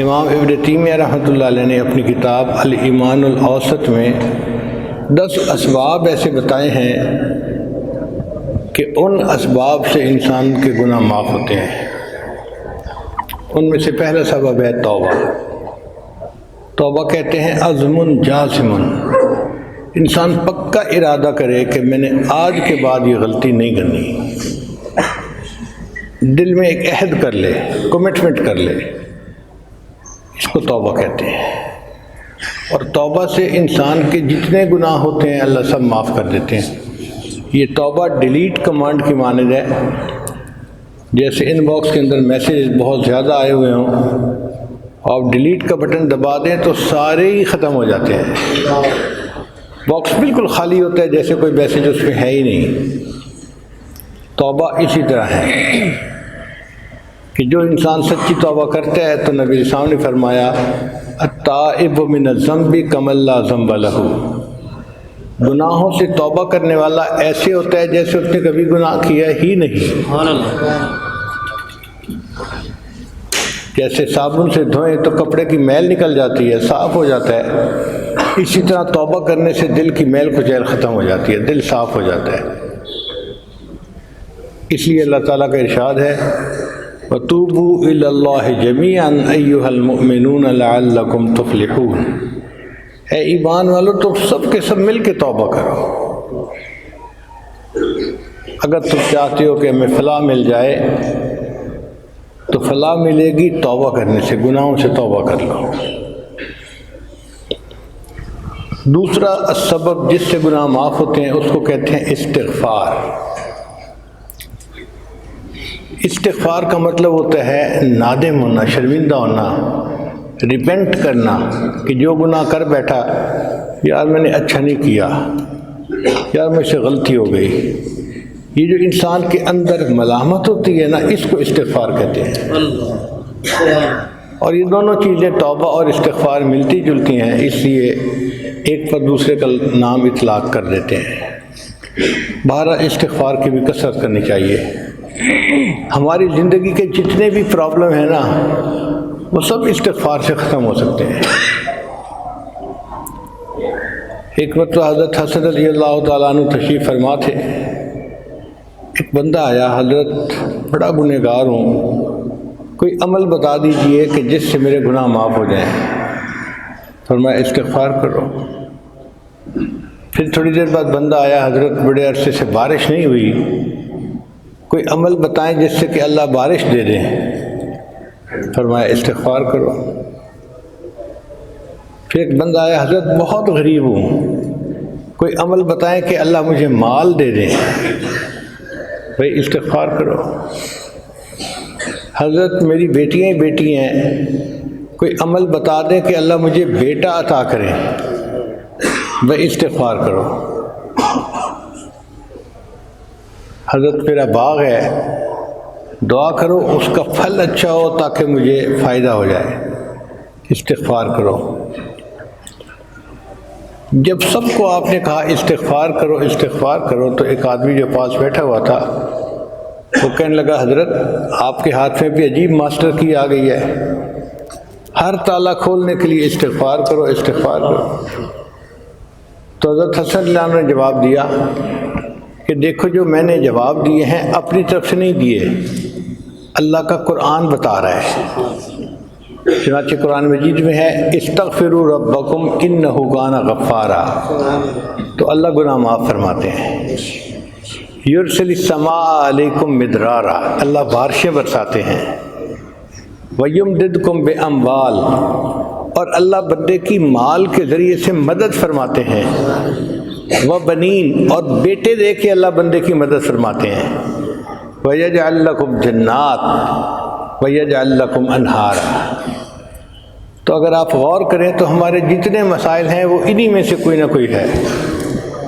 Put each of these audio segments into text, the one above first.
امام ابن تیمیہ رحمۃ اللہ علیہ نے اپنی کتاب الایمان الاوسط میں 10 اسباب ایسے بتائے ہیں کہ ان اسباب سے انسان کے گناہ معاف ہوتے ہیں۔ ان میں سے پہلا سبب ہے توبہ۔ توبہ کہتے ہیں عزم جازم، انسان پکا ارادہ کرے کہ میں نے آج کے بعد یہ غلطی نہیں کرنی، دل میں ایک عہد کر لے، کمٹمنٹ کر لے، اس کو توبہ کہتے ہیں۔ اور توبہ سے انسان کے جتنے گناہ ہوتے ہیں اللہ سب معاف کر دیتے ہیں۔ یہ توبہ ڈیلیٹ کمانڈ کی مانند ہے، جیسے ان باکس کے اندر میسیج بہت زیادہ آئے ہوئے ہوں، آپ ڈیلیٹ کا بٹن دبا دیں تو سارے ہی ختم ہو جاتے ہیں، باکس بالکل خالی ہوتا ہے جیسے کوئی میسیج اس میں ہے ہی نہیں۔ توبہ اسی طرح ہے کہ جو انسان سچی توبہ کرتا ہے تو نبی صاحب نے فرمایا التائب من الذنب کمن لا ذنب لہ، گناہوں سے توبہ کرنے والا ایسے ہوتا ہے جیسے اس نے کبھی گناہ کیا ہی نہیں۔ جیسے صابن سے دھوئیں تو کپڑے کی میل نکل جاتی ہے، صاف ہو جاتا ہے، اسی طرح توبہ کرنے سے دل کی میل کچیل ختم ہو جاتی ہے، دل صاف ہو جاتا ہے۔ اس لیے اللہ تعالیٰ کا ارشاد ہے وَتُوبُوا إِلَى اللَّهِ جَمِيعًا أَيُّهَا الْمُؤْمِنُونَ لَعَلَّكُمْ تُفْلِحُونَ، اے ایمان والو تم سب کے سب مل کے توبہ کرو۔ اگر تم چاہتے ہو کہ ہمیں فلاح مل جائے تو فلاح ملے گی توبہ کرنے سے، گناہوں سے توبہ کر لو۔ دوسرا سبب جس سے گناہ معاف ہوتے ہیں اس کو کہتے ہیں استغفار۔ استغفار کا مطلب ہوتا ہے نادم ہونا، شرمندہ ہونا، ریپینٹ کرنا کہ جو گناہ کر بیٹھا یار میں نے اچھا نہیں کیا، یار مجھ سے غلطی ہو گئی۔ یہ جو انسان کے اندر ملامت ہوتی ہے نا، اس کو استغفار کہتے ہیں۔ اور یہ دونوں چیزیں توبہ اور استغفار ملتی جلتی ہیں، اس لیے ایک پر دوسرے کا نام اطلاق کر دیتے ہیں۔ بہرحال استغفار کی بھی کثرت کرنی چاہیے۔ ہماری زندگی کے جتنے بھی پرابلم ہیں نا وہ سب استغفار سے ختم ہو سکتے ہیں۔ ایک مرتبہ حضرت حسن رضی اللہ تعالیٰ عنہ تشریف فرما تھے، ایک بندہ آیا، حضرت بڑا گنہگار ہوں، کوئی عمل بتا دیجئے کہ جس سے میرے گناہ معاف ہو جائیں۔ فرمایا استغفار کرو۔ پھر تھوڑی دیر بعد بندہ آیا، حضرت بڑے عرصے سے بارش نہیں ہوئی، کوئی عمل بتائیں جس سے کہ اللہ بارش دے دیں۔ فرمایا استغفار کرو۔ پھر ایک بندہ آیا، حضرت بہت غریب ہوں، کوئی عمل بتائیں کہ اللہ مجھے مال دے دیں۔ بھائی استغفار کرو۔ حضرت میری بیٹیاں ہی بیٹی ہیں، کوئی عمل بتا دیں کہ اللہ مجھے بیٹا عطا کرے۔ بھائی استغفار کرو۔ حضرت میرا باغ ہے، دعا کرو اس کا پھل اچھا ہو تاکہ مجھے فائدہ ہو جائے۔ استغفار کرو۔ جب سب کو آپ نے کہا استغفار کرو استغفار کرو تو ایک آدمی جو پاس بیٹھا ہوا تھا وہ کہنے لگا حضرت آپ کے ہاتھ میں بھی عجیب ماسٹر کی آ گئی ہے، ہر تالا کھولنے کے لیے استغفار کرو استغفار کرو۔ تو حضرت حسن اللہ نے جواب دیا کہ دیکھو جو میں نے جواب دیے ہیں اپنی طرف سے نہیں دیے، اللہ کا قرآن بتا رہا ہے۔ چنانچہ قرآن مجید میں ہے استغفروا ربکم انہ کان غفارا، تو اللہ گناہ معاف فرماتے ہیں۔ یرسل السماء علیکم مدرارا، اللہ بارشیں برساتے ہیں۔ ویمددکم باموال، اور اللہ بندے کی مال کے ذریعے سے مدد فرماتے ہیں۔ وبنین، اور بیٹے دے کے اللہ بندے کی مدد فرماتے ہیں۔ ویجعل لکم جنات ویجعل لکم انہارا۔ تو اگر آپ غور کریں تو ہمارے جتنے مسائل ہیں وہ انہی میں سے کوئی نہ کوئی ہے۔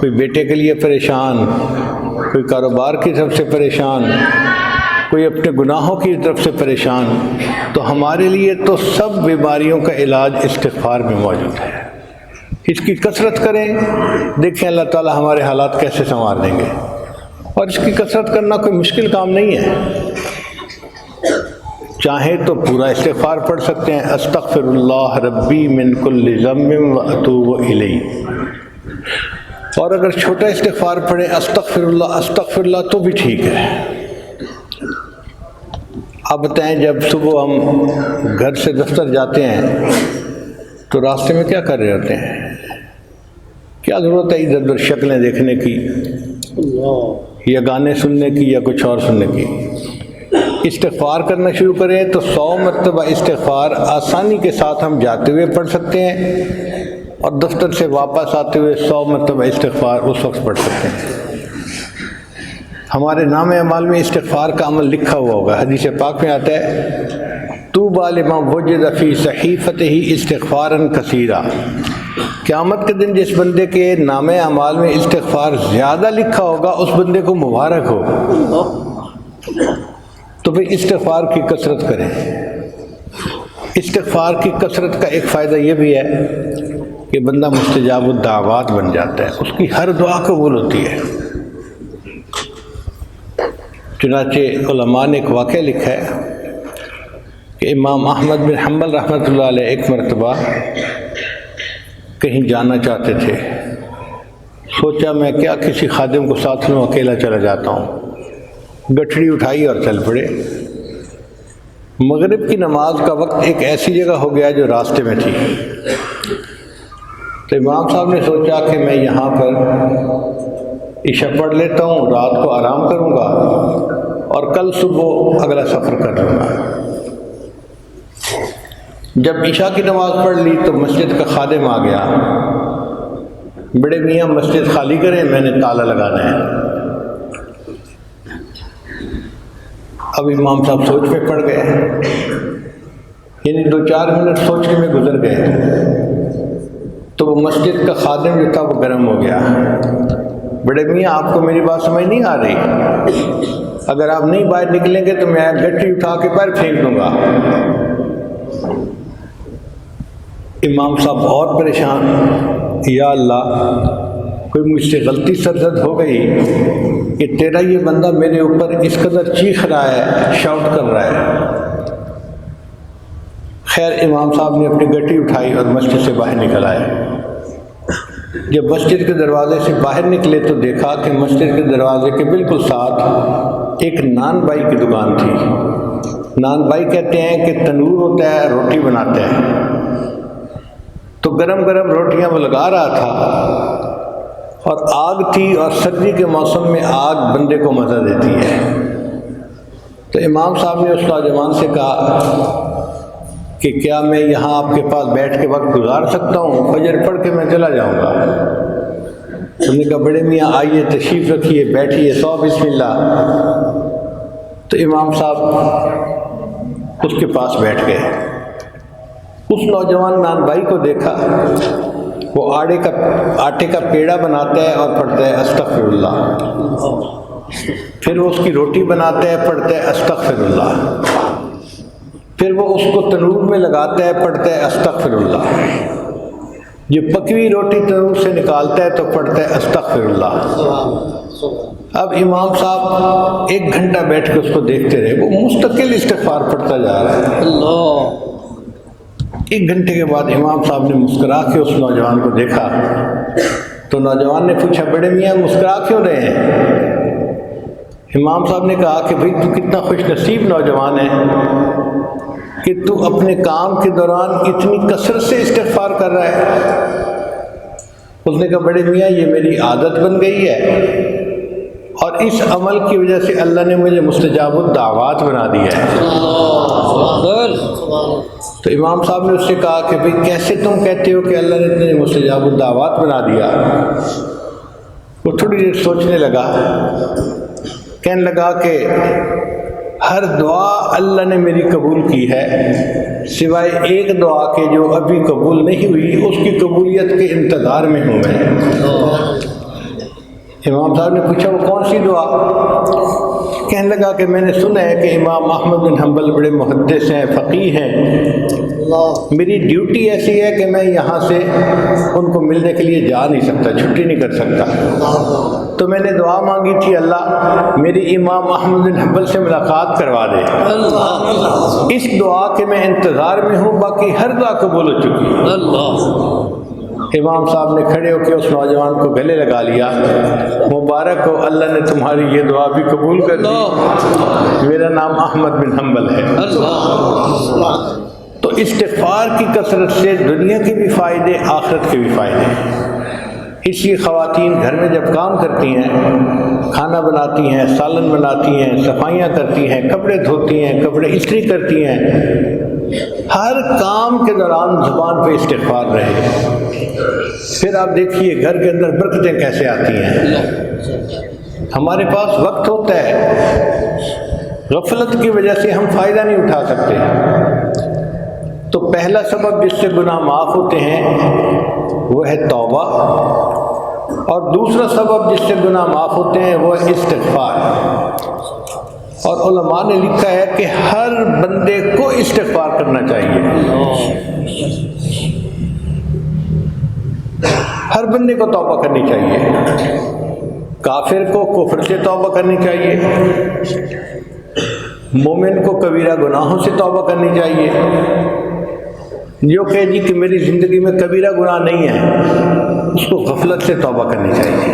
کوئی بیٹے کے لیے پریشان، کوئی کاروبار کی طرف سے پریشان، کوئی اپنے گناہوں کی طرف سے پریشان، تو ہمارے لیے تو سب بیماریوں کا علاج استغفار میں موجود ہے۔ اس کی کثرت کریں، دیکھیں اللہ تعالی ہمارے حالات کیسے سنوار دیں گے۔ اور اس کی کثرت کرنا کوئی مشکل کام نہیں ہے۔ چاہیں تو پورا استغفار پڑھ سکتے ہیں، استغفر اللہ ربی من کل ذنب واتوب الیہ، اور اگر چھوٹا استغفار پڑھیں استغفر اللہ تو بھی ٹھیک ہے۔ اب بتائیں جب صبح ہم گھر سے دفتر جاتے ہیں تو راستے میں کیا کر رہے ہوتے ہیں؟ کیا ضرورت ہے ادھر ادھر شکلیں دیکھنے کی یا گانے سننے کی یا کچھ اور سننے کی؟ استغفار کرنا شروع کریں تو 100 مرتبہ استغفار آسانی کے ساتھ ہم جاتے ہوئے پڑھ سکتے ہیں، اور دفتر سے واپس آتے ہوئے 100 مرتبہ استغفار اس وقت پڑھ سکتے ہیں۔ ہمارے نام اعمال میں استغفار کا عمل لکھا ہوا ہوگا، حدیث پاک میں آتا ہے طوبی لمن وجد فی صحیفتہ استغفارا کثیرا، قیامت کے دن جس بندے کے نام اعمال میں استغفار زیادہ لکھا ہوگا اس بندے کو مبارک ہو۔ تو پھر استغفار کی کثرت کریں۔ استغفار کی کثرت کا ایک فائدہ یہ بھی ہے کہ بندہ مستجاب الدعوات بن جاتا ہے، اس کی ہر دعا قبول ہوتی ہے۔ چنانچہ علماء نے ایک واقعہ لکھا ہے کہ امام احمد بن حنبل رحمۃ اللہ علیہ ایک مرتبہ کہیں جانا چاہتے تھے، سوچا میں کیا کسی خادم کو ساتھ لوں، اکیلا چلا جاتا ہوں، گٹھڑی اٹھائی اور چل پڑے۔ مغرب کی نماز کا وقت ایک ایسی جگہ ہو گیا جو راستے میں تھی، تو امام صاحب نے سوچا کہ میں یہاں پر عشاء پڑھ لیتا ہوں، رات کو آرام کروں گا اور کل صبح اگلا سفر کر لوں گا۔ جب عشاء کی نماز پڑھ لی تو مسجد کا خادم آ گیا، بڑے میاں مسجد خالی کریں، میں نے تالا لگانا ہے۔ اب امام صاحب سوچ میں پڑ گئے، یعنی 2-4 منٹ سوچنے میں گزر گئے، تو وہ مسجد کا خادم جو تھا وہ گرم ہو گیا، بڑے میاں آپ کو میری بات سمجھ نہیں آ رہی، اگر آپ نہیں باہر نکلیں گے تو میں گٹھی اٹھا کے باہر پھینک دوں گا۔ امام صاحب اور پریشان، یا اللہ کوئی مجھ سے غلطی سرزد ہو گئی کہ تیرا یہ بندہ میرے اوپر اس قدر چیخ رہا ہے، شاؤٹ کر رہا ہے۔ خیر امام صاحب نے اپنی گٹی اٹھائی اور مسجد سے باہر نکل آئے۔ جب مسجد کے دروازے سے باہر نکلے تو دیکھا کہ مسجد کے دروازے کے بالکل ساتھ ایک نان بائی کی دکان تھی۔ نان بائی کہتے ہیں کہ تنور ہوتا ہے، روٹی بناتا ہے، تو گرم گرم روٹیاں وہ لگا رہا تھا، اور آگ تھی اور سردی کے موسم میں آگ بندے کو مزہ دیتی ہے۔ تو امام صاحب نے اس نوجوان سے کہا کہ کیا میں یہاں آپ کے پاس بیٹھ کے وقت گزار سکتا ہوں، فجر پڑھ کے میں چلا جاؤں گا۔ انہوں نے کہا بڑے میاں آئیے، تشریف رکھیے، بیٹھیے، سو بسم اللہ۔ تو امام صاحب اس کے پاس بیٹھ گئے۔ اس نوجوان نان بھائی کو دیکھا، وہ آٹے کا پیڑا بناتا ہے اور پڑھتا ہے استغفر اللہ، پھر وہ اس کی روٹی بناتا ہے، پڑھتا ہے استغفر اللہ، پھر وہ اس کو تنور میں لگاتا ہے، پڑھتا ہے استغفر اللہ، جو پکی ہوئی روٹی تنور سے نکالتا ہے تو پڑھتا ہے استغفر اللہ۔ اب امام صاحب 1 گھنٹہ بیٹھ کے اس کو دیکھتے رہے، وہ مستقل استغفار پڑھتا جا رہا ہے۔ اللہ 1 گھنٹے کے بعد امام صاحب نے مسکرا کے اس نوجوان کو دیکھا، تو نوجوان نے پوچھا بڑے میاں مسکرا کیوں رہے ہیں؟ امام صاحب نے کہا کہ بھئی تو کتنا خوش نصیب نوجوان ہے کہ تو اپنے کام کے دوران اتنی کثرت سے استغفار کر رہا ہے۔ اس نے کہا بڑے میاں یہ میری عادت بن گئی ہے، اور اس عمل کی وجہ سے اللہ نے مجھے مستجاب الدعوات بنا دیا ہے۔ تو امام صاحب نے اس سے کہا کہ بھئی کیسے تم کہتے ہو کہ اللہ نے تمہیں مستجاب الدعوات بنا دیا؟ وہ تھوڑی دیر سوچنے لگا، کہنے لگا کہ ہر دعا اللہ نے میری قبول کی ہے، سوائے ایک دعا کے جو ابھی قبول نہیں ہوئی، اس کی قبولیت کے انتظار میں ہوں میں۔ امام صاحب نے پوچھا وہ کون سی دعا؟ کہنے لگا کہ میں نے سنا ہے کہ امام احمد بن حنبل بڑے محدث ہیں، فقیہ ہیں، میری ڈیوٹی ایسی ہے کہ میں یہاں سے ان کو ملنے کے لیے جا نہیں سکتا، چھٹی نہیں کر سکتا، تو تو میں نے دعا مانگی تھی اللہ میری امام احمد بن حنبل سے ملاقات کروا دے. اس دعا کے میں انتظار میں ہوں، باقی ہر دعا قبول ہو چکی. امام صاحب نے کھڑے ہو کے اس نوجوان کو گلے لگا لیا. مبارک ہو، اللہ نے تمہاری یہ دعا بھی قبول کر دی، میرا نام احمد بن حنبل ہے. تو استغفار کی کثرت سے دنیا کے بھی فائدے، آخرت کے بھی فائدے. اس لیے خواتین گھر میں جب کام کرتی ہیں، کھانا بناتی ہیں، سالن بناتی ہیں، صفائیاں کرتی ہیں، کپڑے دھوتی ہیں، کپڑے استری کرتی ہیں، ہر کام کے دوران زبان پہ استغفار رہے. پھر آپ دیکھیے گھر کے اندر برکتیں کیسے آتی ہیں. ہمارے پاس وقت ہوتا ہے، غفلت کی وجہ سے ہم فائدہ نہیں اٹھا سکتے. تو پہلا سبب جس سے گناہ معاف ہوتے ہیں وہ ہے توبہ، اور دوسرا سبب جس سے گناہ معاف ہوتے ہیں وہ ہے استغفار. اور علماء نے لکھا ہے کہ ہر بندے کو استغفار کرنا چاہیے، ہر بندے کو توبہ کرنی چاہیے. کافر کو کفر سے توبہ کرنی چاہیے، مومن کو کبیرہ گناہوں سے توبہ کرنی چاہیے. جو کہے جی کہ میری زندگی میں کبیرہ گناہ نہیں ہے، اس کو غفلت سے توبہ کرنی چاہیے.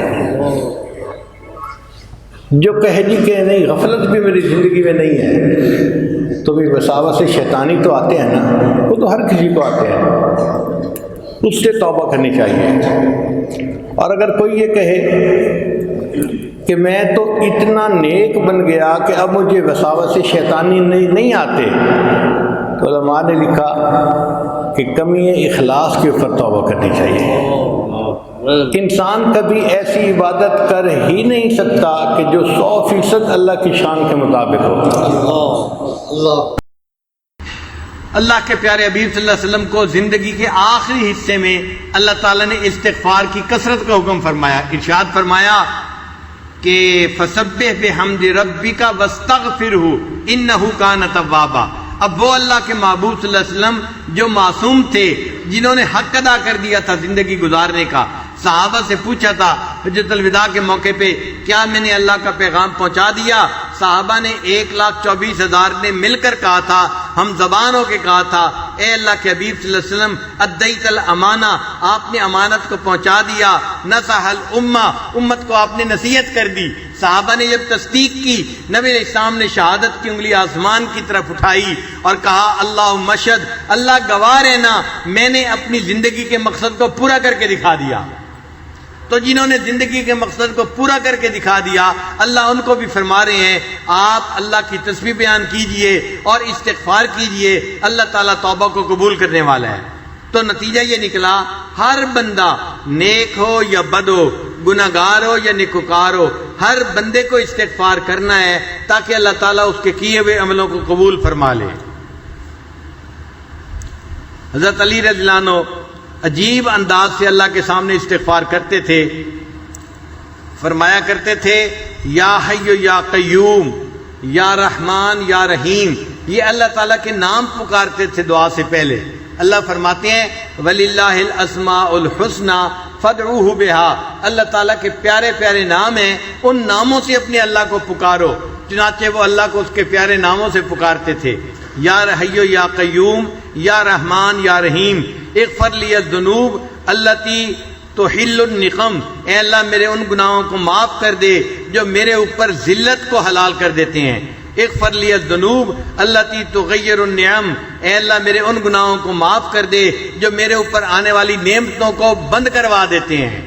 جو کہے جی کہ نہیں غفلت بھی میری زندگی میں نہیں ہے، تو بھی وساوس سے شیطانی تو آتے ہیں نا، وہ تو ہر کسی کو آتے ہیں، اس سے توبہ کرنی چاہیے. اور اگر کوئی یہ کہے کہ میں تو اتنا نیک بن گیا کہ اب مجھے وساوس سے شیطانی نہیں آتے، تو علماء نے لکھا کہ کمی اخلاص کے اوپر توبہ کرنی چاہیے. انسان کبھی ایسی عبادت کر ہی نہیں سکتا کہ جو 100% اللہ کی شان کے مطابق ہو. اللہ کے پیارے حبیب صلی اللہ علیہ وسلم کو زندگی کے آخری حصے میں اللہ تعالیٰ نے استغفار کی کثرت کا حکم فرمایا. ارشاد فرمایا کہ فسبح بحمد ربک واستغفرہ انہ کان توابا. اب وہ اللہ کے محبوب صلی اللہ علیہ وسلم جو معصوم تھے، جنہوں نے حق ادا کر دیا تھا زندگی گزارنے کا، صحابہ سے پوچھا تھا حجۃ الوداع کے موقع پہ کیا میں نے اللہ کا پیغام پہنچا دیا؟ صحابہ نے 1,24,000 نے مل کر کہا تھا، ہم زبان ہو کے کہا تھا اے اللہ کے حبیب صلی اللہ علیہ وسلم ادیت الامانہ، آپ نے امانت کو پہنچا دیا. نصح الامہ، امت کو آپ نے نصیحت کر دی. صحابہ نے جب تصدیق کی، نبی علیہ السلام نے شہادت کی انگلی آسمان کی طرف اٹھائی اور کہا اللہم اشہد، اللہ گواہ رہنا میں نے اپنی زندگی کے مقصد کو پورا کر کے دکھا دیا. تو جنہوں نے زندگی کے مقصد کو پورا کر کے دکھا دیا، اللہ ان کو بھی فرما رہے ہیں آپ اللہ کی تسبیح بیان کیجئے اور استغفار کیجئے، اللہ تعالیٰ توبہ کو قبول کرنے والا ہے. تو نتیجہ یہ نکلا ہر بندہ نیک ہو یا بد ہو، گناہگار ہو یا نیکوکار ہو، ہر بندے کو استغفار کرنا ہے تاکہ اللہ تعالیٰ اس کے کیے ہوئے عملوں کو قبول فرما لے. حضرت علی رضی اللہ عنہ عجیب انداز سے اللہ کے سامنے استغفار کرتے تھے. فرمایا کرتے تھے یا حی یا قیوم یا رحمان یا رحیم. یہ اللہ تعالیٰ کے نام پکارتے تھے دعا سے پہلے. اللہ فرماتے ہیں وَلِلَّهِ الْأَسْمَاءُ الْحُسْنَى فَادْعُوهُ بِهَا. اللہ تعالیٰ کے پیارے پیارے نام ہیں، ان ناموں سے اپنے اللہ کو پکارو. چنانچہ وہ اللہ کو اس کے پیارے ناموں سے پکارتے تھے. یا حی یا قیوم یا رحمان یا رحیم اغفر لی الذنوب التی تحل النقم. اے اللہ میرے ان گناہوں کو معاف کر دے جو میرے اوپر ذلت کو حلال کر دیتے ہیں. اغفر لی الذنوب التی تغیر النعم. اے اللہ میرے ان گناہوں کو معاف کر دے جو میرے اوپر آنے والی نعمتوں کو بند کروا دیتے ہیں.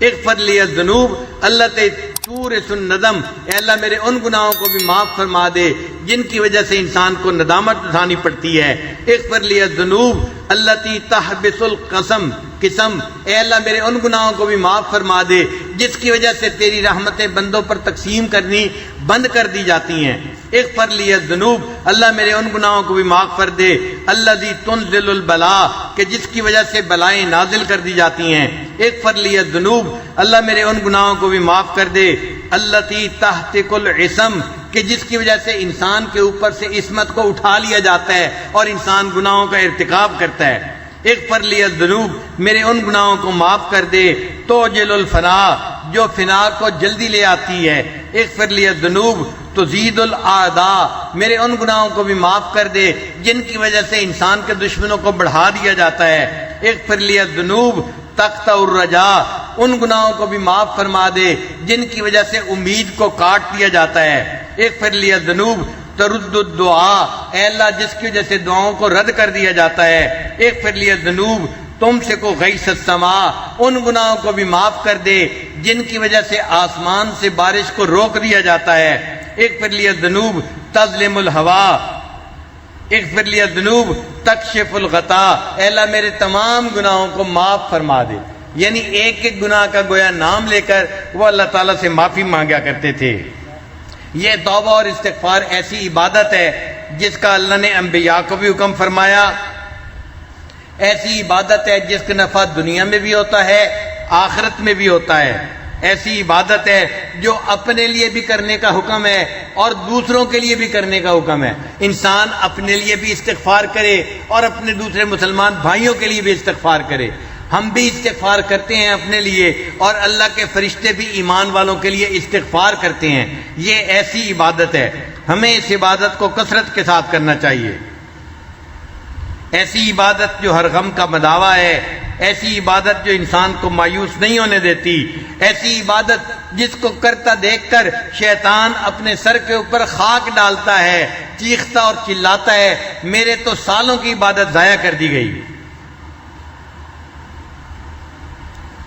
اغفر لی الذنوب التی تورث الندم. اے اللہ میرے ان گناہوں کو بھی معاف فرما دے جن کی وجہ سے انسان کو ندامت اٹھانی پڑتی ہے. اغفر لی الذنوب التی تحبس القسم. اے اللہ میرے ان گناہوں کو بھی معاف فرما دے جس کی وجہ سے تیری رحمتیں بندوں پر تقسیم کرنی بند کر دی جاتی ہیں. اغفر لی الذنوب اللہ میرے ان گناہوں کو بھی معاف کر دے الذی تنزل البلاء کہ جس کی وجہ سے بلائیں نازل کر دی جاتی ہیں. اغفر لی الذنوب اللہ میرے ان گناہوں کو بھی معاف کر دے التی تحتک العصم کہ جس کی وجہ سے انسان کے اوپر سے عصمت کو اٹھا لیا جاتا ہے اور انسان گناہوں کا ارتکاب کرتا ہے. اغفر لی الذنوب میرے ان گناہوں کو معاف کر دے توجل الفنا، جو فنا کو جلدی لے آتی ہے، اغفر لی الذنوب تزید الاعداء، میرے ان گناہوں کو بھی معاف کر دے جن کی وجہ سے انسان کے دشمنوں کو بڑھا دیا جاتا ہے، اغفر لی الذنوب تقطع الرجاء، ان گناہوں کو بھی معاف فرما دے جن کی وجہ سے امید کو کاٹ دیا جاتا ہے، اغفر لی الذنوب ترد الدعاء، اے اللہ جس کی وجہ سے دعاؤں کو رد کر دیا جاتا ہے، اغفر لی الذنوب تم سے کو غیث السماء، ان گناہوں کو بھی معاف کر دے جن کی وجہ سے آسمان سے بارش کو روک دیا جاتا ہے، اغفر لی الذنوب تظلم الہوا، اغفر لی الذنوب تکشف الغطا، اے اللہ میرے تمام گناہوں کو معاف فرما دے، یعنی ایک ایک گناہ کا گویا نام لے کر وہ اللہ تعالیٰ سے معافی مانگا کرتے تھے۔ یہ توبہ اور استغفار ایسی عبادت ہے جس کا اللہ نے انبیاء کو بھی حکم فرمایا، ایسی عبادت ہے جس کا نفع دنیا میں بھی ہوتا ہے آخرت میں بھی ہوتا ہے، ایسی عبادت ہے جو اپنے لیے بھی کرنے کا حکم ہے اور دوسروں کے لیے بھی کرنے کا حکم ہے، انسان اپنے لیے بھی استغفار کرے اور اپنے دوسرے مسلمان بھائیوں کے لیے بھی استغفار کرے۔ ہم بھی استغفار کرتے ہیں اپنے لیے اور اللہ کے فرشتے بھی ایمان والوں کے لیے استغفار کرتے ہیں، یہ ایسی عبادت ہے، ہمیں اس عبادت کو کثرت کے ساتھ کرنا چاہیے، ایسی عبادت جو ہر غم کا مداوا ہے، ایسی عبادت جو انسان کو مایوس نہیں ہونے دیتی، ایسی عبادت جس کو کرتا دیکھ کر شیطان اپنے سر کے اوپر خاک ڈالتا ہے، چیختا اور چلاتا ہے میرے تو سالوں کی عبادت ضائع کر دی گئی۔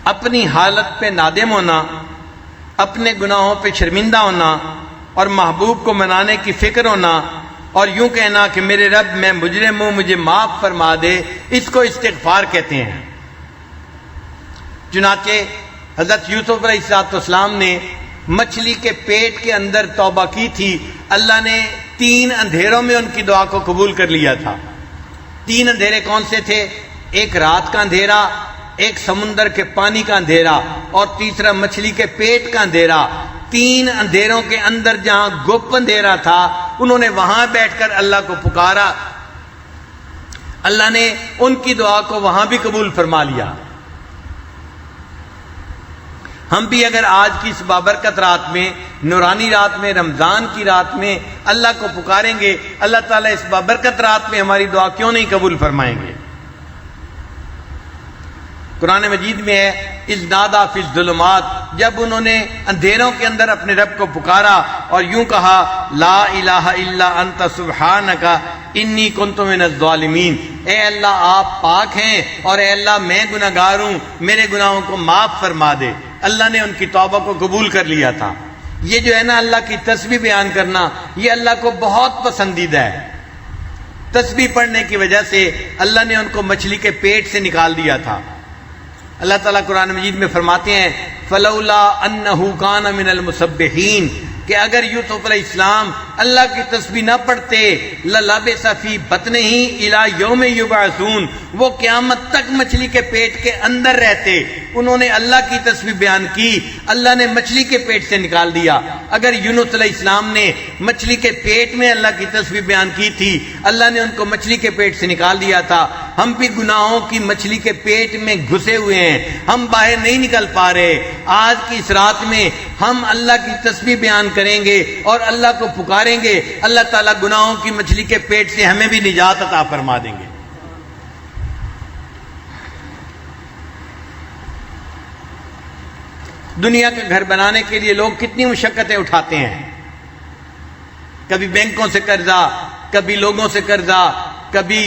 اپنی حالت پہ نادم ہونا، اپنے گناہوں پہ شرمندہ ہونا اور محبوب کو منانے کی فکر ہونا اور یوں کہنا کہ میرے رب میں مجرم ہوں مجھے معاف فرما دے، اس کو استغفار کہتے ہیں۔ چنانچہ حضرت یوسف علیہ السلام نے مچھلی کے پیٹ کے اندر توبہ کی تھی، اللہ نے 3 اندھیروں میں ان کی دعا کو قبول کر لیا تھا۔ 3 اندھیرے کون سے تھے؟ ایک رات کا اندھیرا، ایک سمندر کے پانی کا اندھیرا اور تیسرا مچھلی کے پیٹ کا اندھیرا۔ 3 اندھیروں کے اندر جہاں گپ اندھیرا تھا انہوں نے وہاں بیٹھ کر اللہ کو پکارا، اللہ نے ان کی دعا کو وہاں بھی قبول فرما لیا۔ ہم بھی اگر آج کی اس بابرکت رات میں، نورانی رات میں، رمضان کی رات میں اللہ کو پکاریں گے، اللہ تعالیٰ اس بابرکت رات میں ہماری دعا کیوں نہیں قبول فرمائیں گے؟ قرآن مجید میں ہے اذ نادا فی الظلمات، جب انہوں نے اندھیروں کے اندر اپنے رب کو پکارا اور یوں کہا لا الہ الا انت سبحانک انی کنت من الظالمین، اے اللہ آپ پاک ہیں اور اے اللہ میں گناہ گار ہوں، میرے گناہوں کو معاف فرما دے۔ اللہ نے ان کی توبہ کو قبول کر لیا تھا۔ یہ جو ہے نا اللہ کی تسبیح بیان کرنا، یہ اللہ کو بہت پسندیدہ ہے۔ تسبیح پڑھنے کی وجہ سے اللہ نے ان کو مچھلی کے پیٹ سے نکال دیا تھا۔ اللہ تعالیٰ قرآن مجید میں فرماتے ہیں فلولا انہ کان من المسبحین، کہ اگر یوسف علیہ السلام اللہ کی تسبیح نہ پڑھتے للبث فی بطنہ الی یوم یبعثون، وہ قیامت تک مچھلی کے پیٹ کے اندر رہتے۔ انہوں نے اللہ کی تسبیح بیان کی، اللہ نے مچھلی کے پیٹ سے نکال دیا۔ اگر یونس علیہ السلام نے مچھلی کے پیٹ میں اللہ کی تسبیح بیان کی تھی، اللہ نے ان کو مچھلی کے پیٹ سے نکال دیا تھا۔ ہم بھی گناہوں کی مچھلی کے پیٹ میں گھسے ہوئے ہیں، ہم باہر نہیں نکل پا رہے۔ آج کی اس رات میں ہم اللہ کی تسبیح بیان کریں گے اور اللہ کو پکاریں گے، اللہ تعالیٰ گناہوں کی مچھلی کے پیٹ سے ہمیں بھی نجات عطا فرما دیں گے۔ دنیا کا گھر بنانے کے لیے لوگ کتنی مشقتیں اٹھاتے ہیں، کبھی بینکوں سے قرضہ، کبھی لوگوں سے قرضہ، کبھی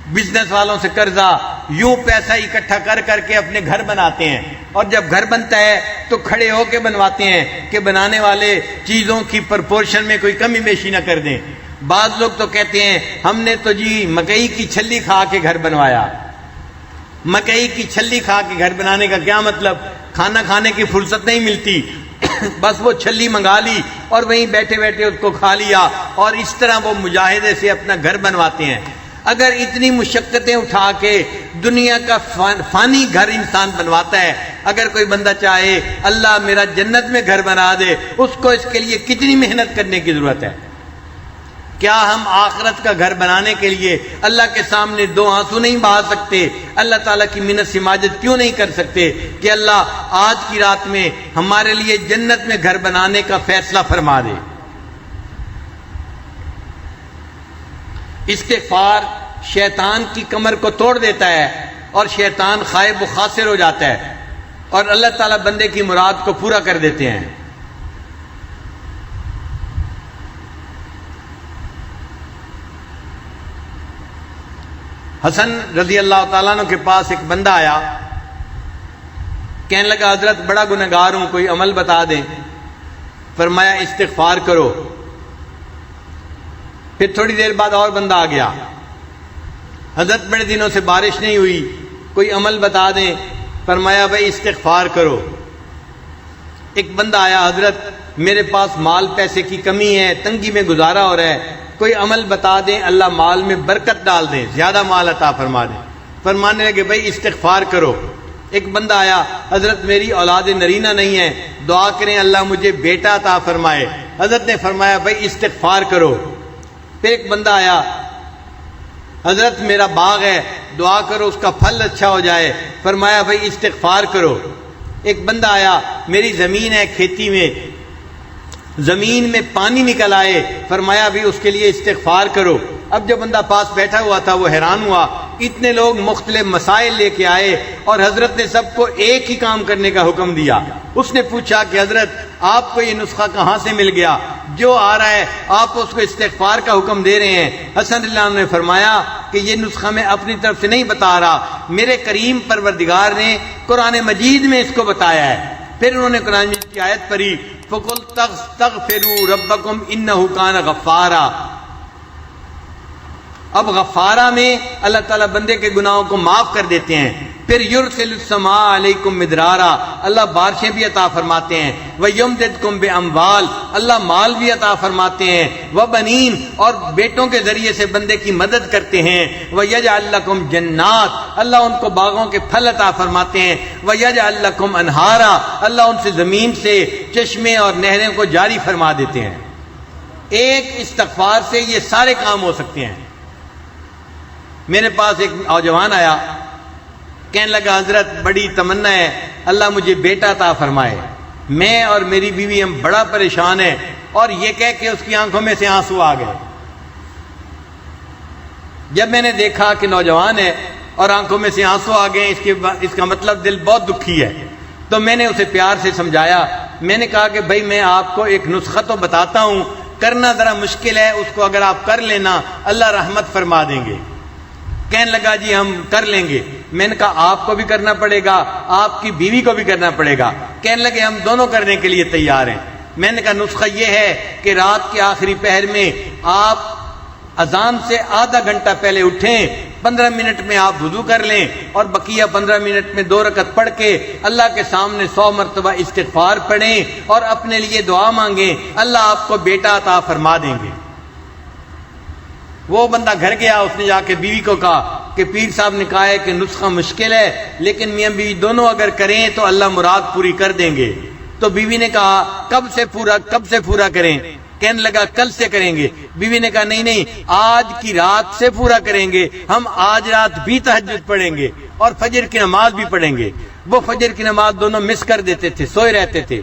بزنس والوں سے قرضہ، یوں پیسہ اکٹھا کر کر کے اپنے گھر بناتے ہیں، اور جب گھر بنتا ہے تو کھڑے ہو کے بنواتے ہیں کہ بنانے والے چیزوں کی پرپورشن میں کوئی کمی بیشی نہ کر دیں۔ بعض لوگ تو کہتے ہیں ہم نے تو جی مکئی کی چھلی کھا کے گھر بنوایا۔ مکئی کی چھلی کھا کے گھر بنانے کا کیا مطلب؟ کھانا کھانے کی فرصت نہیں ملتی، بس وہ چھلی منگا لی اور وہیں بیٹھے بیٹھے اس کو کھا لیا، اور اس طرح وہ مجاہدے سے اپنا گھر بنواتے ہیں۔ اگر اتنی مشقتیں اٹھا کے دنیا کا فانی گھر انسان بنواتا ہے، اگر کوئی بندہ چاہے اللہ میرا جنت میں گھر بنا دے، اس کو اس کے لیے کتنی محنت کرنے کی ضرورت ہے۔ کیا ہم آخرت کا گھر بنانے کے لیے اللہ کے سامنے دو آنسو نہیں بہا سکتے؟ اللہ تعالیٰ کی منت سماجت کیوں نہیں کر سکتے کہ اللہ آج کی رات میں ہمارے لیے جنت میں گھر بنانے کا فیصلہ فرما دے؟ استغفار شیطان کی کمر کو توڑ دیتا ہے اور شیطان خائب و خاسر ہو جاتا ہے، اور اللہ تعالیٰ بندے کی مراد کو پورا کر دیتے ہیں۔ حسن رضی اللہ تعالیٰ عنہ کے پاس ایک بندہ آیا، کہنے لگا حضرت بڑا گنہگار ہوں، کوئی عمل بتا دیں۔ فرمایا استغفار کرو۔ پھر تھوڑی دیر بعد اور بندہ آ گیا، حضرت بڑے دنوں سے بارش نہیں ہوئی، کوئی عمل بتا دیں۔ فرمایا بھائی استغفار کرو۔ ایک بندہ آیا، حضرت میرے پاس مال پیسے کی کمی ہے، تنگی میں گزارا ہو رہا ہے، کوئی عمل بتا دیں اللہ مال میں برکت ڈال دیں، زیادہ مال عطا فرما دیں۔ فرمانے لگے بھائی استغفار کرو۔ ایک بندہ آیا، حضرت میری اولاد نرینہ نہیں ہے، دعا کریں اللہ مجھے بیٹا عطا فرمائے۔ حضرت نے فرمایا بھائی استغفار کرو۔ پھر ایک بندہ آیا، حضرت میرا باغ ہے، دعا کرو اس کا پھل اچھا ہو جائے۔ فرمایا بھائی استغفار کرو۔ ایک بندہ آیا، میری زمین ہے کھیتی میں، زمین میں پانی نکل آئے، فرمایا بھی اس کے لیے استغفار کرو۔ اب جو بندہ پاس بیٹھا ہوا تھا وہ حیران ہوا، اتنے لوگ مختلف مسائل لے کے آئے اور حضرت نے سب کو ایک ہی کام کرنے کا حکم دیا۔ اس نے پوچھا کہ حضرت آپ کو یہ نسخہ کہاں سے مل گیا؟ جو آ رہا ہے آپ اس کو استغفار کا حکم دے رہے ہیں۔ حسن اللہ عنہ نے فرمایا کہ یہ نسخہ میں اپنی طرف سے نہیں بتا رہا، میرے کریم پروردگار نے قرآن مجید میں اس کو بتایا ہے۔ پھر انہوں نے قرآن مجید کی آیت پڑھی، فَقُلْ تَغْفِرُوا رَبَّكُمْ إِنَّهُ كَانَ غَفَّارًا۔ اب غفارہ میں اللہ تعالیٰ بندے کے گناہوں کو معاف کر دیتے ہیں۔ پھر یرسل السماء علیکم مدرارا، اللہ بارشیں بھی عطا فرماتے ہیں۔ وَيُمْدِدْكُمْ بِأَمْوَالٍ، اللہ مال بھی عطا فرماتے ہیں۔ وَبَنِينَ، اور بیٹوں کے ذریعے سے بندے کی مدد کرتے ہیں۔ وَيَجْعَلْ لَكُمْ جَنَّاتٍ، اللہ ان کو باغوں کے پھل عطا فرماتے ہیں۔ وَيَجْعَلْ لَكُمْ أَنْهَارًا، اللہ ان سے زمین سے چشمے اور نہریں کو جاری فرما دیتے ہیں۔ ایک استغفار سے یہ سارے کام ہو سکتے ہیں۔ میرے پاس ایک نوجوان آیا، کہنے لگا حضرت بڑی تمنا ہے اللہ مجھے بیٹا عطا فرمائے، میں اور میری بیوی ہم بڑا پریشان ہیں، اور یہ کہہ کے اس کی آنکھوں میں سے آنسو آ گئے۔ جب میں نے دیکھا کہ نوجوان ہے اور آنکھوں میں سے آنسو آ گئے، اس کا مطلب دل بہت دکھی ہے، تو میں نے اسے پیار سے سمجھایا۔ میں نے کہا کہ بھائی میں آپ کو ایک نسخہ تو بتاتا ہوں، کرنا ذرا مشکل ہے، اس کو اگر آپ کر لینا اللہ رحمت فرما دیں گے۔ کہنے لگا جی ہم کر لیں گے۔ میں نے کہا آپ کو بھی کرنا پڑے گا، آپ کی بیوی کو بھی کرنا پڑے گا۔ کہنے لگے ہم دونوں کرنے کے لیے تیار ہیں۔ میں نے کہا نسخہ یہ ہے کہ رات کے آخری پہر میں آپ اذان سے آدھا گھنٹہ پہلے اٹھیں، 15 منٹ میں آپ وضو کر لیں، اور بقیہ 15 منٹ میں 2 رکعت پڑھ کے اللہ کے سامنے 100 مرتبہ استغفار پڑھیں اور اپنے لیے دعا مانگیں، اللہ آپ کو بیٹا عطا فرما دیں گے۔ وہ بندہ گھر گیا، اس نے جا کے بیوی کو کہا کہ پیر صاحب نے کہا ہے کہ نسخہ مشکل ہے، لیکن میاں بیوی دونوں اگر کریں تو اللہ مراد پوری کر دیں گے۔ تو بیوی نے کہا کب سے پورا کریں؟ کہنے لگا کل سے کریں گے۔ بیوی نے کہا نہیں آج کی رات سے پورا کریں گے، ہم آج رات بھی تہجد پڑھیں گے اور فجر کی نماز بھی پڑھیں گے۔ وہ فجر کی نماز دونوں مس کر دیتے تھے، سوئے رہتے تھے۔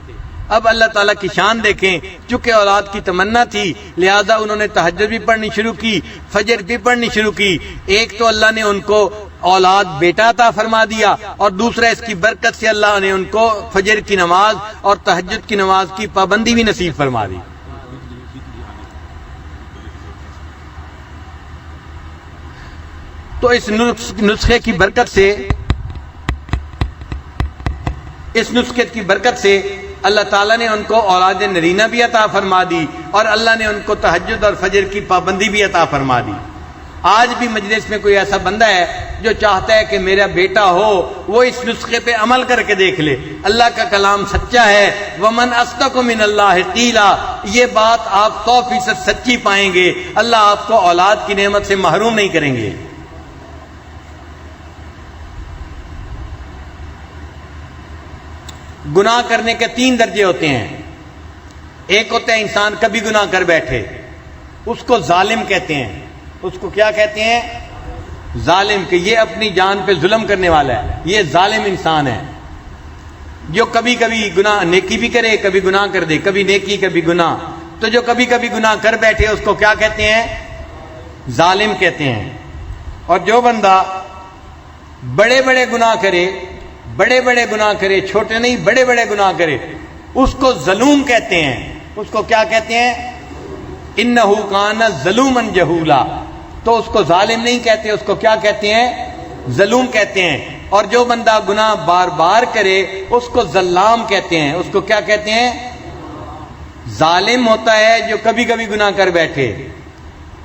اب اللہ تعالیٰ کی شان دیکھیں، چونکہ اولاد کی تمنا تھی لہذا انہوں نے تہجد بھی پڑھنی شروع کی، فجر بھی پڑھنی شروع کی۔ ایک تو اللہ نے ان کو اولاد بیٹا عطا فرما دیا، اور دوسرا اس کی برکت سے اللہ نے ان کو فجر کی نماز اور تہجد کی نماز کی پابندی بھی نصیب فرما دی۔ تو اس نسخے کی برکت سے اللہ تعالیٰ نے ان کو اولاد نرینہ بھی عطا فرما دی، اور اللہ نے ان کو تہجد اور فجر کی پابندی بھی عطا فرما دی۔ آج بھی مجلس میں کوئی ایسا بندہ ہے جو چاہتا ہے کہ میرا بیٹا ہو، وہ اس نسخے پہ عمل کر کے دیکھ لے۔ اللہ کا کلام سچا ہے، وَمَنْ أَصْدَقُ مِنَ اللَّهِ قِيلًا، یہ بات آپ 100% سچی پائیں گے، اللہ آپ کو اولاد کی نعمت سے محروم نہیں کریں گے۔ گناہ کرنے کے 3 درجے ہوتے ہیں۔ ایک ہوتا ہے انسان کبھی گناہ کر بیٹھے، اس کو ظالم کہتے ہیں. اس کو کیا کہتے ہیں؟ ظالم. کہ یہ اپنی جان پہ ظلم کرنے والا ہے، یہ ظالم انسان ہے جو کبھی کبھی گناہ نیکی بھی کرے، کبھی گناہ کر دے، کبھی نیکی کبھی گناہ. تو جو کبھی کبھی گناہ کر بیٹھے اس کو کیا کہتے ہیں؟ ظالم کہتے ہیں. اور جو بندہ بڑے بڑے گناہ کرے، بڑے بڑے گناہ کرے، چھوٹے نہیں بڑے بڑے گناہ کرے، اس کو ظلوم کہتے ہیں. اس کو کیا کہتے ہیں؟ انہو کان ظلوما جہولا. تو اس کو ظالم نہیں کہتے، اس کو کیا کہتے ہیں؟ ظلوم کہتے ہیں. اور جو بندہ گناہ بار بار کرے اس کو ظلام کہتے ہیں. اس کو کیا کہتے ہیں؟ ظالم ہوتا ہے جو کبھی کبھی گناہ کر بیٹھے،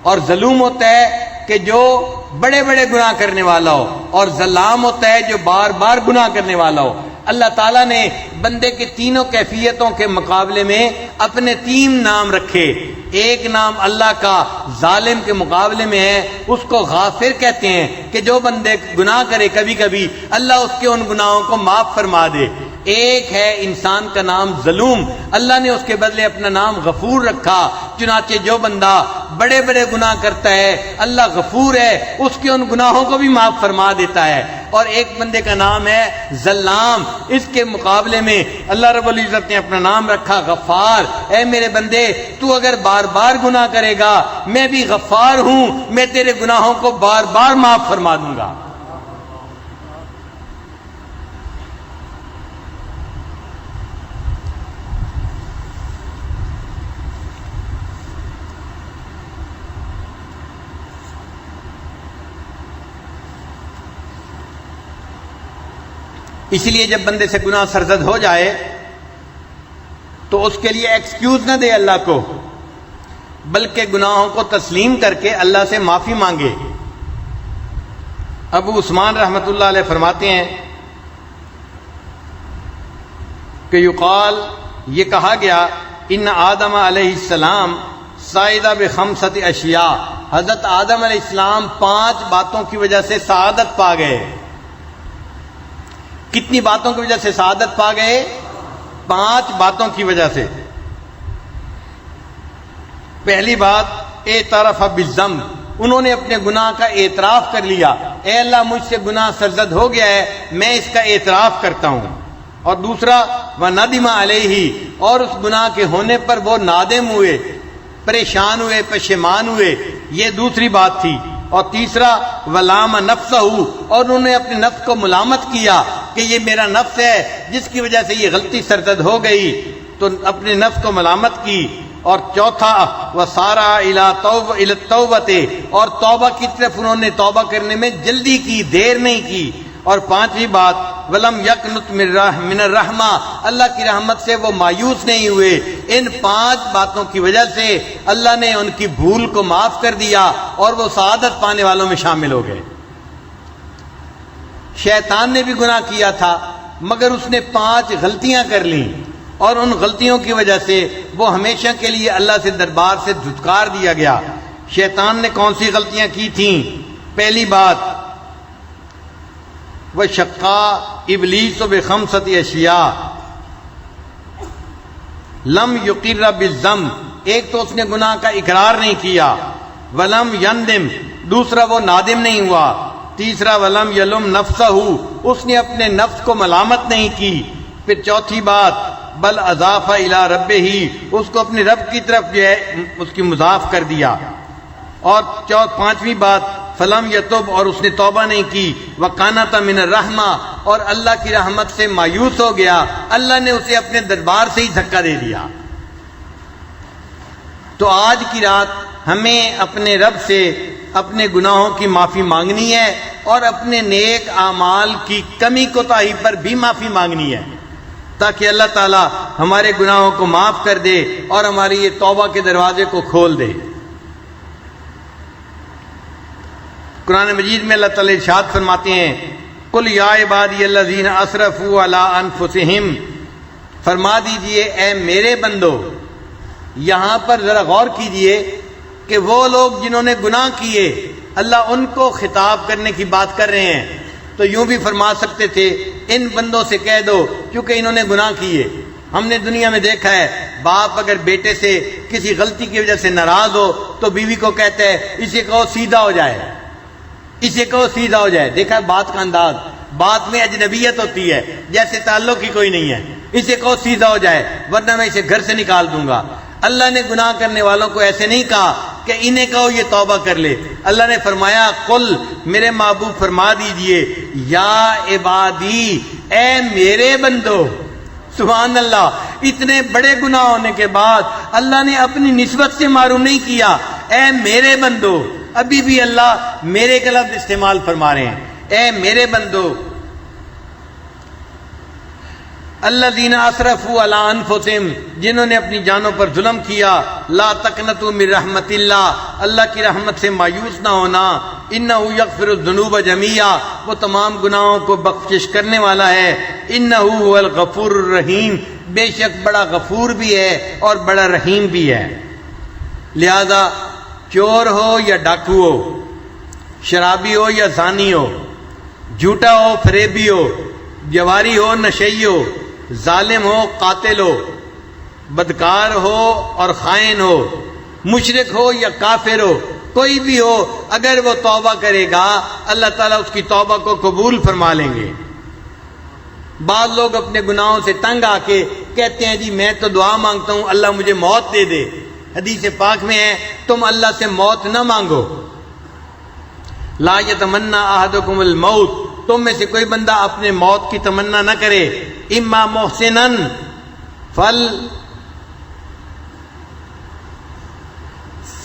اور ظلوم ہوتا ہے کہ جو بڑے بڑے گناہ کرنے والا ہو، اور ظلام ہوتا ہے جو بار بار گناہ کرنے والا ہو. اللہ تعالیٰ نے بندے کے تینوں کیفیتوں کے مقابلے میں اپنے 3 نام رکھے. ایک نام اللہ کا ظالم کے مقابلے میں ہے، اس کو غافر کہتے ہیں کہ جو بندے گناہ کرے کبھی کبھی اللہ اس کے ان گناہوں کو معاف فرما دے. ایک ہے انسان کا نام ظلوم، اللہ نے اس کے بدلے اپنا نام غفور رکھا. چنانچہ جو بندہ بڑے بڑے گناہ کرتا ہے اللہ غفور ہے، اس کے ان گناہوں کو بھی معاف فرما دیتا ہے. اور ایک بندے کا نام ہے ظلام، اس کے مقابلے میں اللہ رب العزت نے اپنا نام رکھا غفار. اے میرے بندے، تو اگر بار بار گناہ کرے گا میں بھی غفار ہوں، میں تیرے گناہوں کو بار بار معاف فرما دوں گا. اس لیے جب بندے سے گناہ سرزد ہو جائے تو اس کے لیے ایکسکیوز نہ دے اللہ کو، بلکہ گناہوں کو تسلیم کر کے اللہ سے معافی مانگے. ابو عثمان رحمۃ اللہ علیہ فرماتے ہیں کہ یقال، یہ کہا گیا، ان آدم علیہ السلام سعید بخمسۃ اشیاء، حضرت آدم علیہ السلام 5 باتوں کی وجہ سے سعادت پا گئے. کتنی باتوں کی وجہ سے سعادت پا گئے؟ 5 باتوں کی وجہ سے. پہلی بات اعتراف بالذنب، انہوں نے اپنے گناہ کا اعتراف کر لیا. اے اللہ مجھ سے گناہ سرزد ہو گیا ہے، میں اس کا اعتراف کرتا ہوں. اور دوسرا وندم علیہ، اور اس گناہ کے ہونے پر وہ نادم ہوئے، پریشان ہوئے، پشیمان ہوئے، یہ دوسری بات تھی. اور تیسرا ولام نفسہ، اور انہوں نے اپنے نفس کو ملامت کیا کہ یہ میرا نفس ہے جس کی وجہ سے یہ غلطی سرزد ہو گئی، تو اپنے نفس کو ملامت کی. اور چوتھا وسارا الی التوبۃ، اور توبہ کی طرف انہوں نے توبہ کرنے میں جلدی کی، دیر نہیں کی. اور 5ویں بات ولم یقنط من الرحمہ، اللہ کی رحمت سے وہ مایوس نہیں ہوئے. ان 5 باتوں کی وجہ سے اللہ نے ان کی بھول کو معاف کر دیا اور وہ سعادت پانے والوں میں شامل ہو گئے. شیطان نے بھی گناہ کیا تھا مگر اس نے 5 غلطیاں کر لیں، اور ان غلطیوں کی وجہ سے وہ ہمیشہ کے لیے اللہ سے دربار سے دھتکار دیا گیا. شیطان نے کون سی غلطیاں کی تھیں؟ پہلی بات وشقا ابلیس بخمسۃ اشیاء لم یقر بالذنب، ایک تو اس نے گناہ کا اقرار نہیں کیا. ولم یندم، دوسرا وہ نادم نہیں ہوا. تیسرا ولم یلم نفسہ، اس نے اپنے نفس کو ملامت نہیں کی. پھر چوتھی بات بل اضاف الی ربہ، اس کو اپنے رب کی طرف جو ہے اس کی مضاف کر دیا. اور 5ویں بات فلم یتوب، اور اس نے توبہ نہیں کی. وقانت من الرحمہ، اور اللہ کی رحمت سے مایوس ہو گیا، اللہ نے اسے اپنے دربار سے ہی دھکا دے دیا. تو آج کی رات ہمیں اپنے رب سے اپنے گناہوں کی معافی مانگنی ہے اور اپنے نیک اعمال کی کمی کوتاہی پر بھی معافی مانگنی ہے، تاکہ اللہ تعالی ہمارے گناہوں کو معاف کر دے اور ہماری یہ توبہ کے دروازے کو کھول دے. قرآن مجید میں اللہ تعالی ارشاد فرماتے ہیں قل یا عبادی الذین اسرفوا علی انفسہم، فرما دیجئے اے میرے بندو. یہاں پر ذرا غور کیجئے کہ وہ لوگ جنہوں نے گناہ کیے اللہ ان کو خطاب کرنے کی بات کر رہے ہیں. تو یوں بھی فرما سکتے تھے ان بندوں سے کہہ دو کیونکہ انہوں نے گناہ کیے، ہم نے دنیا میں دیکھا ہے باپ اگر بیٹے سے کسی غلطی کی وجہ سے ناراض ہو تو بیوی کو کہتا ہے اسے کہو سیدھا ہو جائے، اسے کہو سیدھا ہو جائے. دیکھا بات کا انداز، بات میں اجنبیت ہوتی ہے جیسے تعلق ہی کوئی نہیں ہے. اسے کہو سیدھا ہو جائے ورنہ میں اسے گھر سے نکال دوں گا. اللہ نے گناہ کرنے والوں کو ایسے نہیں کہا کہ انہیں کہو یہ توبہ کر لے. اللہ نے فرمایا قل، میرے محبوب فرما دیجئے، یا عبادی، اے میرے بندو. سبحان اللہ، اتنے بڑے گناہ ہونے کے بعد اللہ نے اپنی نسبت سے معروم نہیں کیا. اے میرے بندو، ابھی بھی اللہ میرے کا لفظ استعمال فرما رہے ہیں. اے میرے بندو، الذین اسرفوا علی انفسہم، جنہوں نے اپنی جانوں پر ظلم کیا. لا تقنطوا من رحمت اللہ، اللہ کی رحمت سے مایوس نہ ہونا. انہ یغفر الذنوب جميعا، وہ تمام گناہوں کو بخشش کرنے والا ہے. انہ هو الغفور الرحیم، بے شک بڑا غفور بھی ہے اور بڑا رحیم بھی ہے. لہذا چور ہو یا ڈاکو ہو، شرابی ہو یا زانی ہو، جھوٹا ہو فریبی ہو، جواری ہو نشئی ہو، ظالم ہو قاتل ہو، بدکار ہو اور خائن ہو، مشرک ہو یا کافر ہو، کوئی بھی ہو، اگر وہ توبہ کرے گا اللہ تعالیٰ اس کی توبہ کو قبول فرما لیں گے. بعض لوگ اپنے گناہوں سے تنگ آ کے کہتے ہیں جی میں تو دعا مانگتا ہوں اللہ مجھے موت دے دے. حدیث پاک میں ہے تم اللہ سے موت نہ مانگو. لا یتمنی احدکم الموت، تم میں سے کوئی بندہ اپنے موت کی تمنا نہ کرے. اما محسنن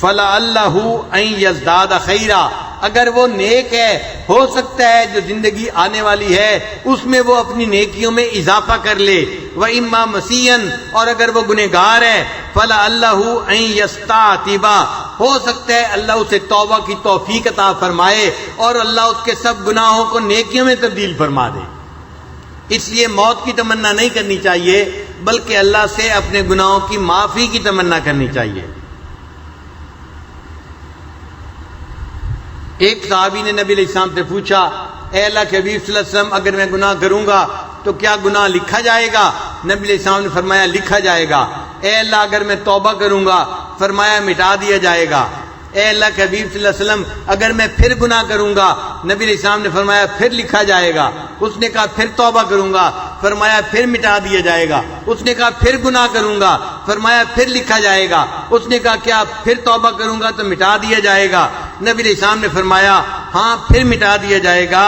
فلعلہ ان یزداد خیرا، اگر وہ نیک ہے ہو سکتا ہے جو زندگی آنے والی ہے اس میں وہ اپنی نیکیوں میں اضافہ کر لے. وَإِمَّا مَسِيًّا، اور اگر وہ گنہگار ہے فَلَعَلَّهُ أَن يَسْتَعْتِبَ، ہو سکتا ہے اللہ اسے توبہ کی توفیق عطا فرمائے اور اللہ اس کے سب گناہوں کو نیکیوں میں تبدیل فرما دے. اس لیے موت کی تمنا نہیں کرنی چاہیے بلکہ اللہ سے اپنے گناہوں کی معافی کی تمنا کرنی چاہیے. ایک صحابی نے نبی علیہ السلام سے پوچھا اے اللہ کے حبیب صلی اللہ علیہ وسلم اگر میں گناہ کروں گا تو کیا گناہ لکھا جائے گا؟ نبی علیہ السلام نے فرمایا لکھا جائے گا. اے اللہ اگر میں توبہ کروں گا، فرمایا مٹا دیا جائے گا. اے اللہ کے حبیب صلی اللہ علیہ وسلم اگر میں پھر گناہ کروں گا، نبی علیہ السلام نے فرمایا پھر لکھا جائے گا. اس نے کہا پھر توبہ کروں گا، فرمایا پھر مٹا دیا جائے گا. اس نے کہا پھر گناہ کروں گا، فرمایا پھر لکھا جائے گا. اس نے کہا کیا پھر توبہ کروں گا تو مٹا دیا جائے گا؟ نبی علیہ السلام نے فرمایا ہاں پھر مٹا دیا جائے گا.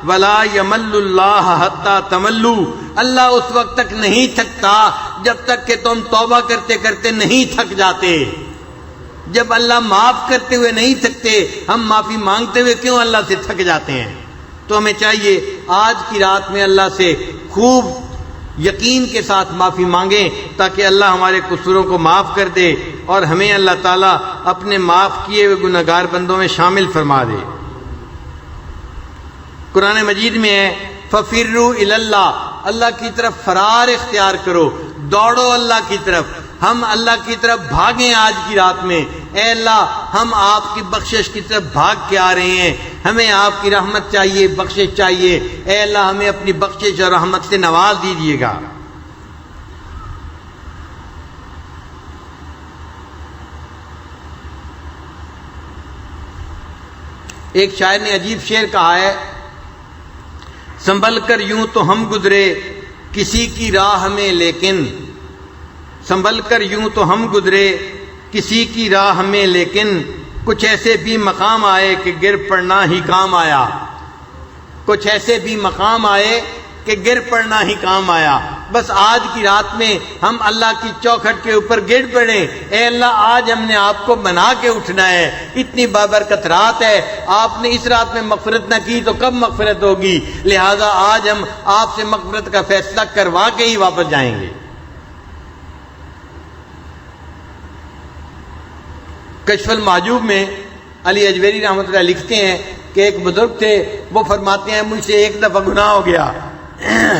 ولا یمل اللہ حتی تملو، اللہ اس وقت تک نہیں تھکتا جب تک کہ تم توبہ کرتے کرتے نہیں تھک جاتے. جب اللہ معاف کرتے ہوئے نہیں تھکتے، ہم معافی مانگتے ہوئے کیوں اللہ سے تھک جاتے ہیں؟ تو ہمیں چاہیے آج کی رات میں اللہ سے خوب یقین کے ساتھ معافی مانگیں تاکہ اللہ ہمارے قصوروں کو معاف کر دے اور ہمیں اللہ تعالیٰ اپنے معاف کیے ہوئے گنہگار بندوں میں شامل فرما دے. قرآن مجید میں ہے فَفِرُّوا إِلَى اللَّهِ، اللہ کی طرف فرار اختیار کرو، دوڑو اللہ کی طرف. ہم اللہ کی طرف بھاگیں آج کی رات میں. اے اللہ ہم آپ کی بخشش کی طرف بھاگ کے آ رہے ہیں، ہمیں آپ کی رحمت چاہیے، بخشش چاہیے. اے اللہ ہمیں اپنی بخشش اور رحمت سے نواز دیجیے گا. ایک شاعر نے عجیب شعر کہا ہے سنبھل کر یوں تو ہم گزرے کسی کی راہ میں لیکن، سنبھل کر یوں تو ہم گزرے کسی کی راہ میں لیکن، کچھ ایسے بھی مقام آئے کہ گر پڑنا ہی کام آیا. کچھ ایسے بھی مقام آئے کہ گر پڑنا ہی کام آیا. بس آج کی رات میں ہم اللہ کی چوکھٹ کے اوپر گر پڑیں. اے اللہ آج ہم نے آپ کو بنا کے اٹھنا ہے. اتنی بابرکت رات ہے، آپ نے اس رات میں مغفرت نہ کی تو کب مغفرت ہوگی؟ لہذا آج ہم آپ سے مغفرت کا فیصلہ کروا کے ہی واپس جائیں گے. کشف المحجوب میں علی اجویری رحمۃ اللہ لکھتے ہیں کہ ایک بزرگ تھے، وہ فرماتے ہیں مجھ سے ایک دفعہ گناہ ہو گیا،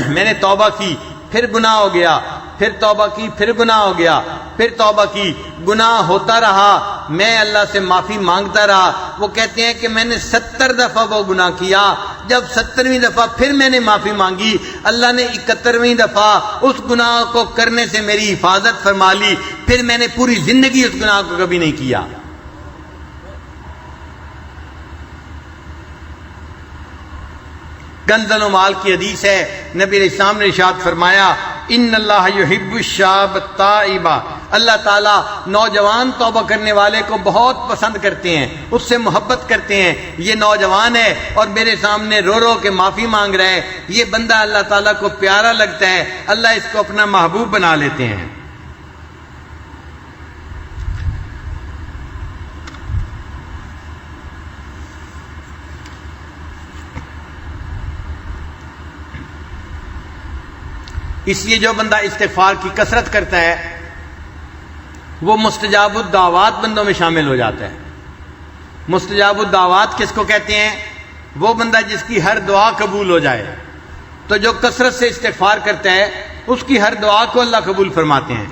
میں نے توبہ کی، پھر گناہ ہو گیا، پھر توبہ کی، پھر گناہ ہو گیا، پھر توبہ کی، گناہ ہوتا رہا، میں اللہ سے معافی مانگتا رہا. وہ کہتے ہیں کہ میں نے 70 دفعہ وہ گناہ کیا. جب 70ویں دفعہ پھر میں نے معافی مانگی, اللہ نے 71ویں دفعہ اس گناہ کو کرنے سے میری حفاظت فرما لی. پھر میں نے پوری زندگی اس گناہ کو کبھی نہیں کیا. کنز المال کی حدیث ہے, نبی علیہ السلام نے ارشاد فرمایا ان اللہ یحب الشاب التائبہ, اللہ تعالیٰ نوجوان توبہ کرنے والے کو بہت پسند کرتے ہیں, اس سے محبت کرتے ہیں. یہ نوجوان ہے اور میرے سامنے رو رو کے معافی مانگ رہا ہے, یہ بندہ اللہ تعالیٰ کو پیارا لگتا ہے, اللہ اس کو اپنا محبوب بنا لیتے ہیں. اس لیے جو بندہ استغفار کی کثرت کرتا ہے وہ مستجاب الدعوات بندوں میں شامل ہو جاتا ہے. مستجاب الدعوات کس کو کہتے ہیں؟ وہ بندہ جس کی ہر دعا قبول ہو جائے. تو جو کثرت سے استغفار کرتا ہے اس کی ہر دعا کو اللہ قبول فرماتے ہیں.